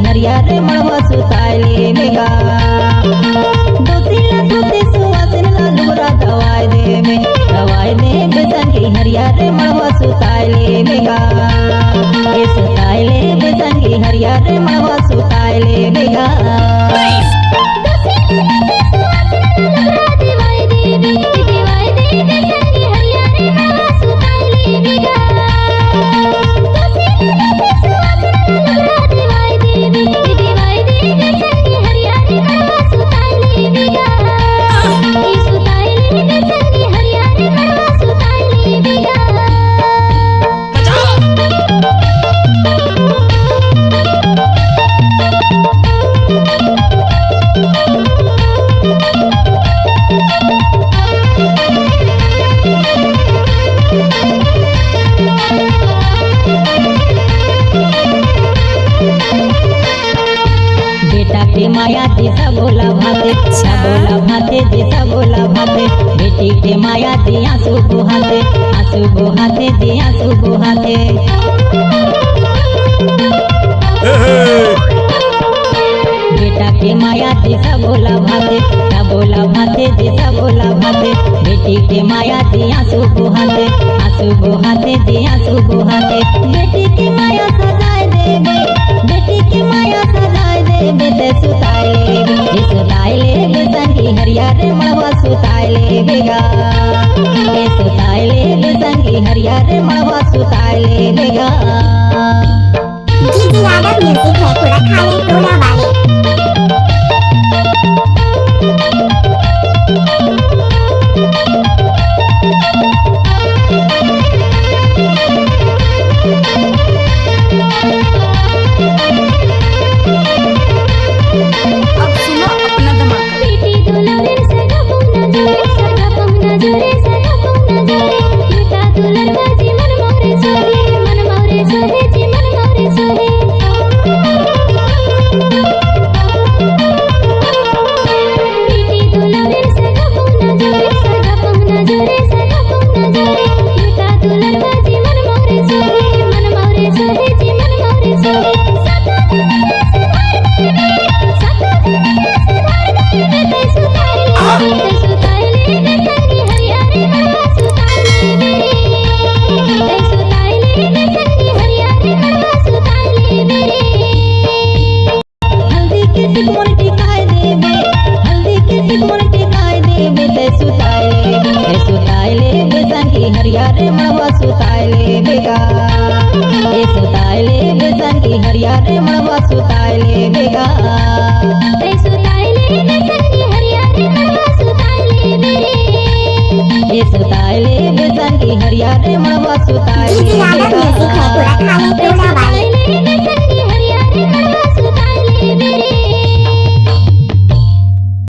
हरियारे मड़वा सुताइले मेगा दोसिला तुते सुवासन लालूरा दवाई दे बेसन की हरियारे मड़वा सुताइले मेगा ए सुताइले बेसन की हरियारे मड़वा सुताइले मेगा माया दिशा बोला भाते दिशा बोला भाते बेटी के माया दी आंसू बुहाते दी आंसू बुहाते बेटा के माया दिशा बोला भाते दिशा बोला भाते बेटी के माया दी आंसू बुहाते दी आंसू बुहाते बेटी की माया सजाए देवे बेटी की माया सजाए देवे ते सुताइले बेसन की हरियारे मड़वा सुताइले बेगा ए सुताइले बेसन की हरियारे मड़वा सुताइले बेगा जी यादव म्यूजिक है पूरा खाने टोला वाले हरियारे मड़वा सुताइले बेगा ए सुताइले बेसन की हरियारे मड़वा सुताइले बेगा ए सुताइले बेसन की हरियारे मड़वा सुताइले बेगा ए सुताइले बेसन की हरियारे मड़वा सुताइले जी यादव म्यूजिक है पूरा खाने टोला वाले